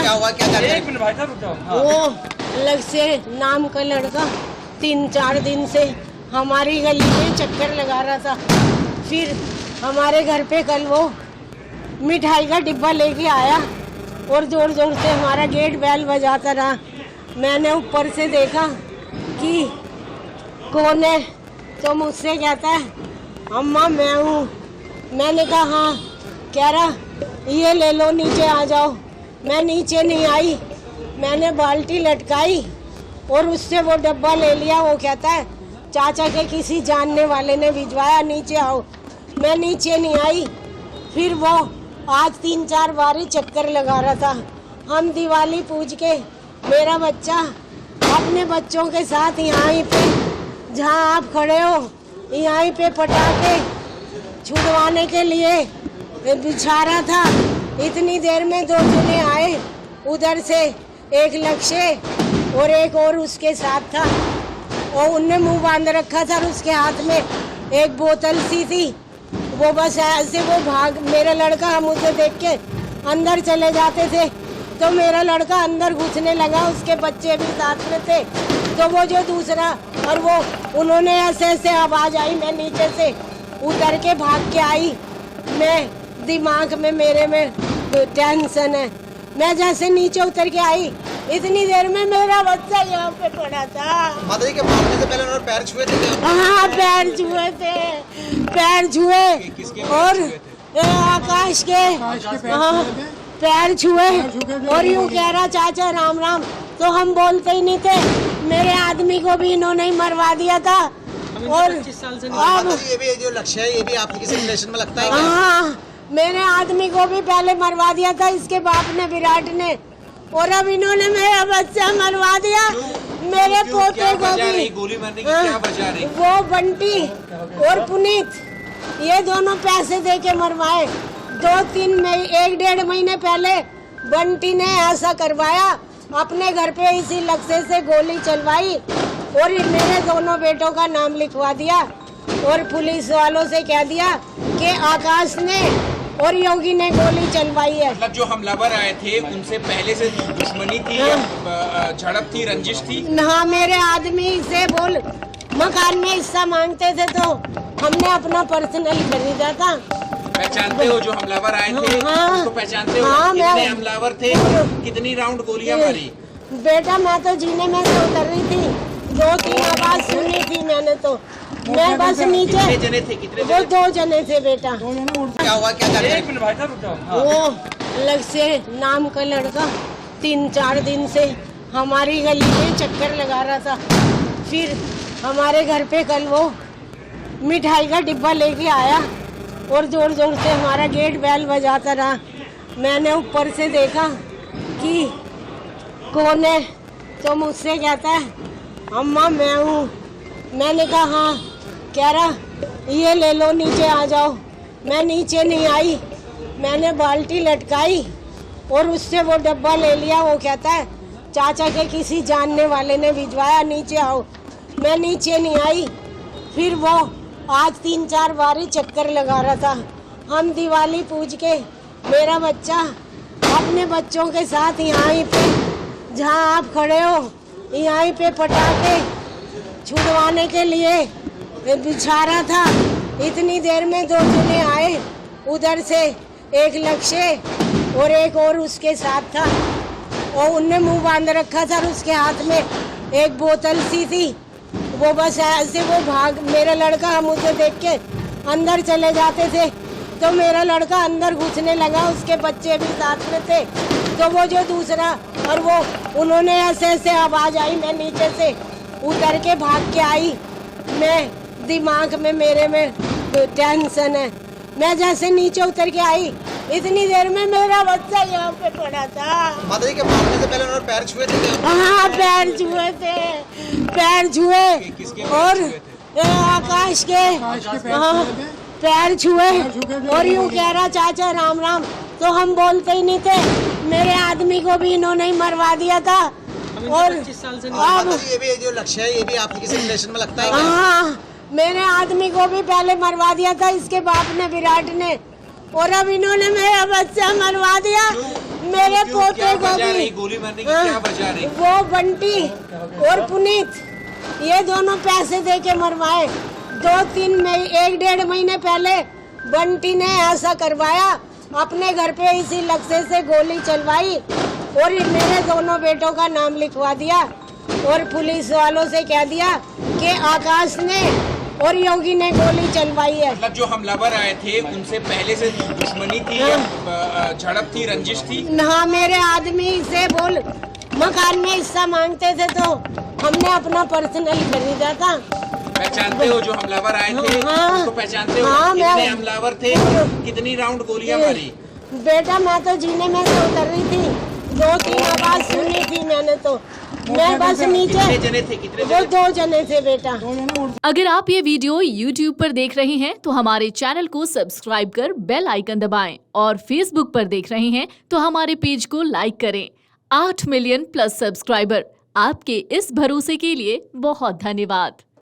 क्या हुआ, क्या जानकारी? एक मिनट भाई साहब रुक जाओ। हाँ। वो अलग से नाम का लड़का 3-4 दिन से हमारी गली में चक्कर लगा रहा था। फिर हमारे घर पे कल वो मिठाई का डिब्बा लेके आया और जोर जोर से हमारा गेट बेल बजाता रहा। मैंने ऊपर से देखा कि कौन है, तो मुझसे कहता है अम्मा मैं हूँ। मैंने कहा हाँ। कह रहा ये ले लो, नीचे आ जाओ। मैं नीचे नहीं आई, मैंने बाल्टी लटकाई और उससे वो डब्बा ले लिया। वो कहता है चाचा के किसी जानने वाले ने भिजवाया, नीचे आओ। मैं नीचे नहीं आई। फिर वो आज 3-4 बार ही चक्कर लगा रहा था। हम दिवाली पूज के मेरा बच्चा अपने बच्चों के साथ यहाँ पे जहाँ आप खड़े हो यहाँ पे पटाखे छुड़वाने के लिए बिछा रहा था। इतनी देर में 2 जने आए, उधर से एक लक्ष्य और एक और उसके साथ था और उनने मुंह बांध रखा था और उसके हाथ में एक बोतल सी थी। वो बस ऐसे वो भाग, मेरा लड़का हम उसे देख के अंदर चले जाते थे तो मेरा लड़का अंदर घुसने लगा, उसके बच्चे भी साथ में थे। तो वो जो दूसरा और वो उन्होंने ऐसे ऐसे आवाज आई, मैं नीचे से उतर के भाग के आई। मैं दिमाग में मेरे में टेंशन है। मैं जैसे नीचे उतर के आई इतनी देर में मेरा बच्चा यहाँ पे पड़ा था। माता जी के मारने से पहले उन्होंने पैर छुए थे? हाँ पैर छुए थे, पैर छुए और आकाश के हाँ पैर छुए और यूँ कह रहा चाचा राम राम। तो हम बोलते ही नहीं थे। मेरे आदमी को भी इन्होंने ही मरवा दिया था। और अब ये भी जो लक्ष्य है ये भी आपके किसी रिलेशन में लगता है क्या? हाँ मेरे आदमी को भी पहले मरवा दिया था इसके बाप ने, विराट ने, और अब इन्होंने मेरा बच्चा मरवा दिया। मेरे पोते को भी गोली मारने की क्या वजह रही? वो बंटी और पुनीत ये दोनों पैसे दे के मरवाए। 2-3 महीने 1-1.5 महीने पहले बंटी ने ऐसा करवाया, अपने घर पे इसी लक्ष्य से गोली चलवाई और मेरे दोनों बेटों का नाम लिखवा दिया और पुलिस वालों से कह दिया कि आकाश ने और योगी ने गोली चलवाई है। मतलब जो हमलावर आए थे उनसे पहले से दुश्मनी थी या झड़प थी, रंजिश थी? हाँ मेरे आदमी से बोल मकान में हिस्सा मांगते थे तो हमने अपना पर्सनल खरीदा था। पहचानते हो जो हमलावर आए थे? हाँ, उसको पहचानते हो? हाँ, कितने हमलावर थे? कितनी राउंड गोलियां मारी? बेटा मैं तो जीने में से उतर रही थी, 2-3 आवाज सुनी थी मैंने तो मैं बस नीचे। कितने जने थे? कितने वो 2 जने थे बेटा। क्या हुआ, क्या जानकारी? एक मिनट भाई साहब रुक जाओ। हाँ। वो अलग से नाम का लड़का 3-4 दिन से हमारी गली में चक्कर लगा रहा था। फिर हमारे घर पे कल वो मिठाई का डिब्बा लेके आया और जोर जोर से हमारा गेट बेल बजाता रहा। मैंने ऊपर से देखा कि कौन है, तो मुझसे कहता है अम्मा मैं हूँ। मैंने कहा हाँ। कह रहा ये ले लो, नीचे आ जाओ। मैं नीचे नहीं आई, मैंने बाल्टी लटकाई और उससे वो डब्बा ले लिया। वो कहता है चाचा के किसी जानने वाले ने भिजवाया, नीचे आओ। मैं नीचे नहीं आई। फिर वो आज 3-4 बार ही चक्कर लगा रहा था। हम दिवाली पूज के मेरा बच्चा अपने बच्चों के साथ यहाँ पे जहाँ आप खड़े हो यहाँ पे पटाखे छुड़वाने के लिए बिछा रहा था। इतनी देर में 2 जने आए, उधर से एक लक्ष्य और एक और उसके साथ था और उनने मुंह बांध रखा था और उसके हाथ में एक बोतल सी थी। वो बस ऐसे वो भाग, मेरा लड़का हम उसे देख के अंदर चले जाते थे तो मेरा लड़का अंदर घुसने लगा, उसके बच्चे भी साथ में थे। तो वो जो दूसरा और वो उन्होंने ऐसे ऐसे आवाज आई, मैं नीचे से उतर के भाग के आई। मैं दिमाग में मेरे में टेंशन है। मैं जैसे नीचे उतर के आई इतनी देर में मेरा बच्चा यहाँ पे पड़ा था। माता जी के मारने से पहले उन्होंने पैर छुए थे? हाँ पैर छुए थे, पैर छुए और आकाश के हाँ पैर छुए और यूँ कह रहा चाचा राम राम। तो हम बोलते ही नहीं थे। मेरे आदमी को भी इन्होंने ही मरवा दिया था। और अब ये भी जो लक्ष्य है ये भी आपके किसी रिलेशन में लगता है क्या? हाँ मेरे आदमी को भी पहले मरवा दिया था इसके बाप ने, विराट ने, और अब इन्होंने मेरा बच्चा मरवा दिया। मेरे क्यों- पोते क्या को वजह भी रही? गोली मारने की हाँ, क्या वजह रही? वो बंटी और पुनीत ये दोनों पैसे दे के मरवाए। 2-3 महीने 1-1.5 महीने पहले बंटी ने ऐसा करवाया, अपने घर पे इसी लक्ष्य से गोली चलवाई और मेरे दोनों बेटों का नाम लिखवा दिया और पुलिस वालों से कह दिया कि आकाश ने और योगी ने गोली चलवाई है। मतलब जो हमलावर आए थे उनसे पहले से दुश्मनी थी या झड़प थी, रंजिश थी? हाँ, मेरे आदमी से बोल मकान में हिस्सा मांगते थे तो हमने अपना पर्सनल खरीदा था। पहचानते हो जो हमलावर आए थे? हाँ। उसको पहचानते हो? हाँ, कितने मैं- हमलावर थे? कितनी राउंड गोलियां मारी? बेटा मैं तो जीने में से उतर रही थी, 2-3 आवाज सुनी थी मैंने तो मैं बस नीचे। कितने जने थे? कितने वो जने? 2 जने थे बेटा। अगर आप ये वीडियो YouTube पर देख रहे हैं तो हमारे चैनल को सब्सक्राइब कर बेल आइकन दबाएं और Facebook पर देख रहे हैं तो हमारे पेज को लाइक करें। 8 मिलियन प्लस सब्सक्राइबर, आपके इस भरोसे के लिए बहुत धन्यवाद।